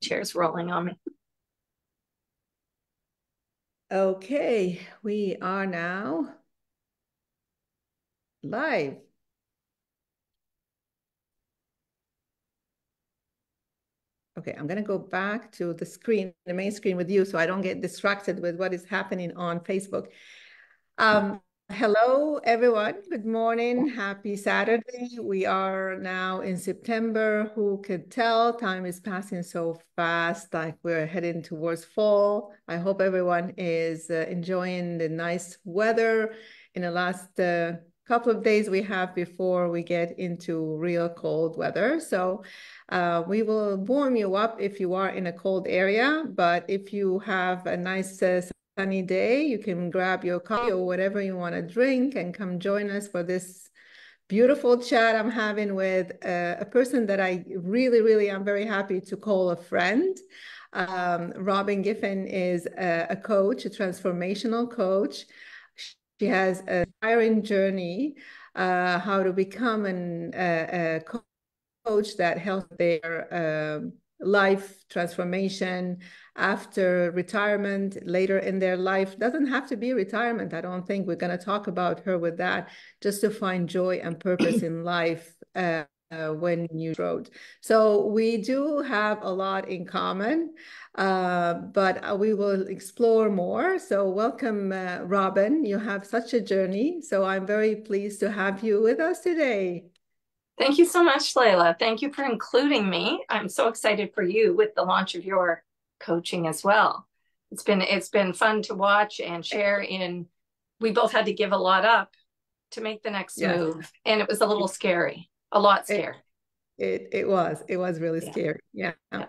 Chair's rolling on me. Okay, we are now live. Okay, I'm going to go back to the screen, the main screen with you, so I don't get distracted with what is happening on Facebook. Hello, everyone. Good morning. Happy Saturday. We are now in September. Who could tell? Time is passing so fast, like we're heading towards fall. I hope everyone is enjoying the nice weather in the last couple of days we have before we get into real cold weather. So we will warm you up if you are in a cold area, but if you have a nice sunny day, you can grab your coffee or whatever you want to drink and come join us for this beautiful chat I'm having with a person that I really am very happy to call a friend. Robyn Giffin is a coach, a transformational coach. She has an inspiring journey, how to become a coach that helps their life transformation after retirement, later in their life. Doesn't have to be retirement. I don't think we're going to talk about her with that, just to find joy and purpose in life when you road. So we do have a lot in common, but we will explore more. So welcome, Robyn. You have such a journey. So I'm very pleased to have you with us today. Thank you so much, Layla. Thank you for including me. I'm so excited for you with the launch of your coaching as well. It's been fun to watch and share in. We both had to give a lot up to make the next Yes. move, and it was a little scary, a lot It, scary. it was really Yeah, scary. Yeah. yeah,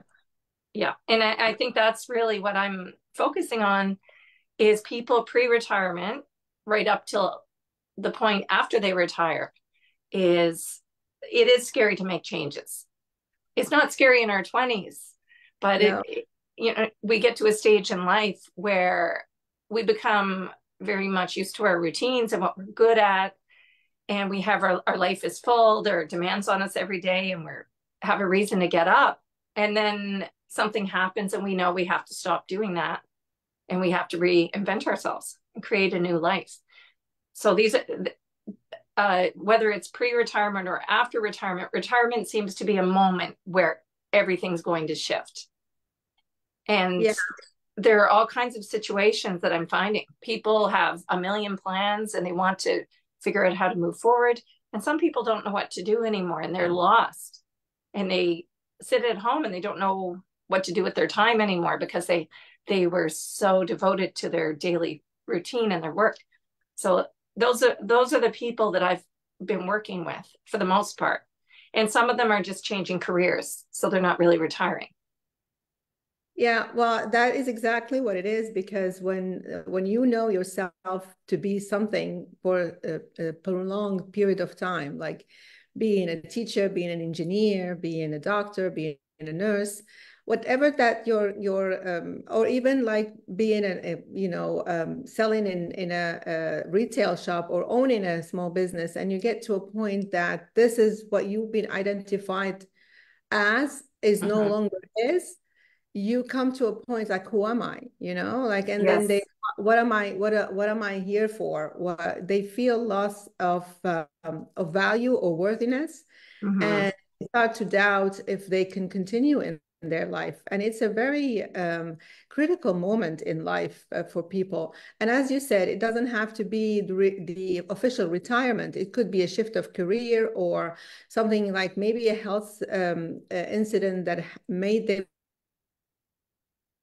yeah. And I think that's really what I'm focusing on is people pre-retirement, right up till the point after they retire, is it is scary to make changes. It's not scary in our 20s, but No. we get to a stage in life where we become very much used to our routines and what we're good at, and we have our life is full, there are demands on us every day, and we're have a reason to get up, and then something happens and we know we have to stop doing that, and we have to reinvent ourselves and create a new life. So these whether it's pre-retirement or after retirement, retirement seems to be a moment where everything's going to shift. And Yeah. there are all kinds of situations that I'm finding. People have a million plans and they want to figure out how to move forward. And some people don't know what to do anymore and they're lost. And they sit at home and they don't know what to do with their time anymore because they were so devoted to their daily routine and their work. So those are the people that I've been working with for the most part. And some of them are just changing careers, so they're not really retiring. Yeah, well, that is exactly what it is, because when you know yourself to be something for a prolonged period of time, like being a teacher, being an engineer, being a doctor, being a nurse, whatever that your or even like being selling in a retail shop or owning a small business, and you get to a point that this is what you've been identified as is no Mm-hmm. longer is, you come to a point like, who am I? Like, and then Yes. they, what am I here for? What they feel loss of value or worthiness, Mm-hmm. and start to doubt if they can continue in their life. And it's a very critical moment in life for people. And as you said, it doesn't have to be the official retirement. It could be a shift of career or something like maybe a health incident that made them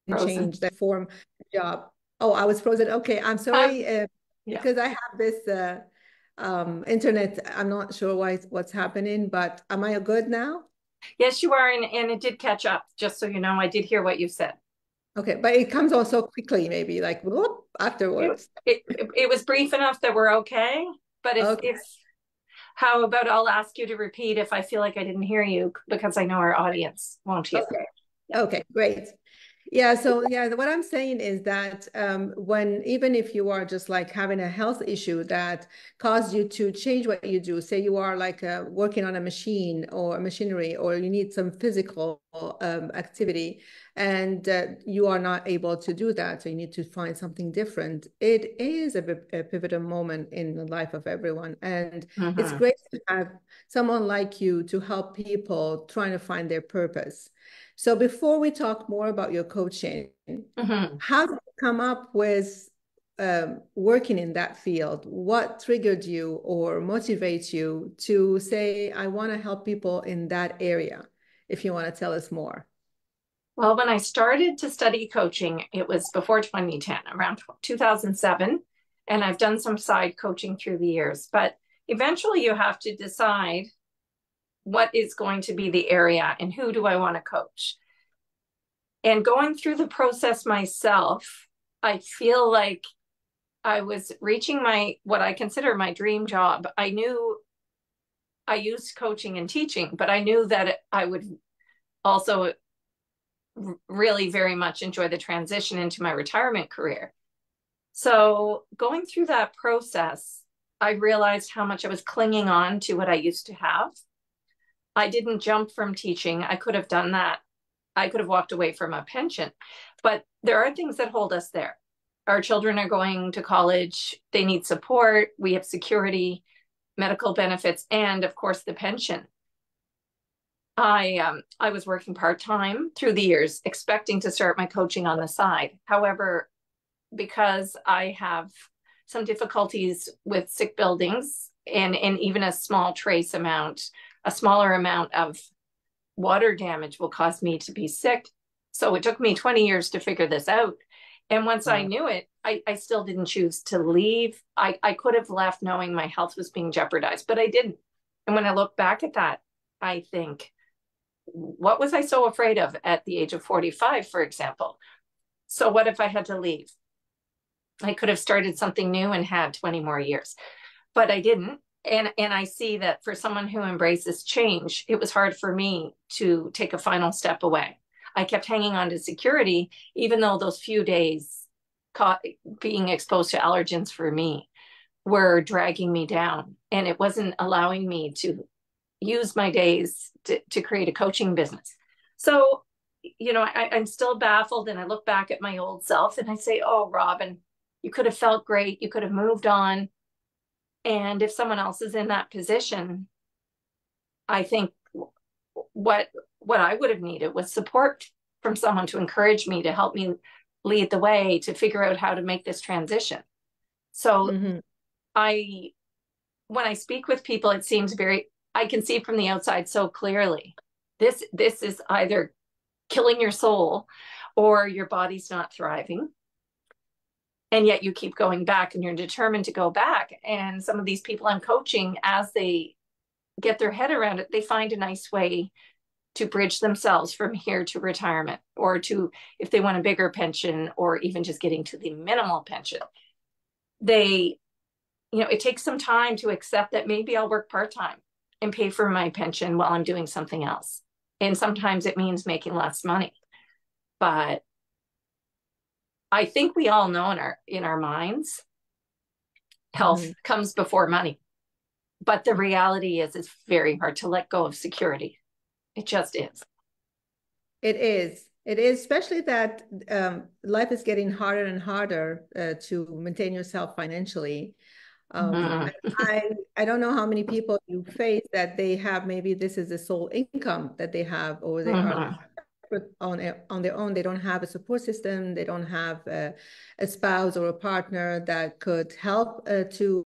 Frozen. change that form job. Oh, I was frozen. Okay, I'm Um, sorry, yeah. because I have this internet. I'm not sure what's happening, but am I good now? Yes, you are, and it did catch up. Just so you know, I did hear what you said. Okay, but it comes on so quickly, maybe like whoop, It afterwards. it was brief enough that we're okay. But Okay, if how about I'll ask you to repeat if I feel like I didn't hear you because I know our audience won't hear. okay, Yeah. okay, great. Yeah, so yeah, what I'm saying is that when even if you are just like having a health issue that caused you to change what you do, say you are like working on a machine or machinery, or you need some physical activity, and you are not able to do that, so you need to find something different. It is a pivotal moment in the life of everyone, and it's Mm-hmm. great to have someone like you to help people trying to find their purpose. So before we talk more about your coaching, Mm-hmm. how did you come up with working in that field? What triggered you or motivates you to say, I want to help people in that area? If you want to tell us more. Well, when I started to study coaching, it was before 2010, around 2007. And I've done some side coaching through the years. But eventually, you have to decide what is going to be the area and who do I want to coach. And going through the process myself, I feel like I was reaching my what I consider my dream job. I knew I used coaching and teaching, but I knew that I would also really very much enjoy the transition into my retirement career. So, going through that process, I realized how much I was clinging on to what I used to have. I didn't jump from teaching. I could have done that. I could have walked away from a pension, but there are things that hold us there. Our children are going to college, they need support, we have security, medical benefits, and of course the pension. I was working part-time through the years, expecting to start my coaching on the side. However, because I have some difficulties with sick buildings and even a smaller amount of water damage will cause me to be sick. So it took me 20 years to figure this out. And once I Wow. knew it, I still didn't choose to leave. I could have left knowing my health was being jeopardized, but I didn't. And when I look back at that, I think, what was I so afraid of at the age of 45, for example? So what if I had to leave? I could have started something new and had 20 more years, but I didn't. And I see that for someone who embraces change, it was hard for me to take a final step away. I kept hanging on to security, even though those few days caught being exposed to allergens for me were dragging me down. And it wasn't allowing me to use my days to create a coaching business. So, I'm still baffled and I look back at my old self and I say, oh, Robyn, you could have felt great. You could have moved on. And if someone else is in that position, I think what what I would have needed was support from someone to encourage me, to help me lead the way, to figure out how to make this transition. So Mhm. I when I speak with people, it seems very I can see from the outside so clearly. This is either killing your soul or your body's not thriving. And yet you keep going back and you're determined to go back. And some of these people I'm coaching, as they get their head around it, they find a nice way to bridge themselves from here to retirement, or to, if they want a bigger pension, or even just getting to the minimal pension. They, it takes some time to accept that maybe I'll work part time and pay for my pension while I'm doing something else. And sometimes it means making less money. But I think we all know in our minds, health Mhm. comes before money. But the reality is it's very hard to let go of security. It just is. It is. It is, especially that life is getting harder and harder to maintain yourself financially. Mhm. I don't know how many people you face that they have, maybe this is the sole income that they have, or they are Mhm. on their own. They don't have a support system. They don't have a spouse or a partner that could help to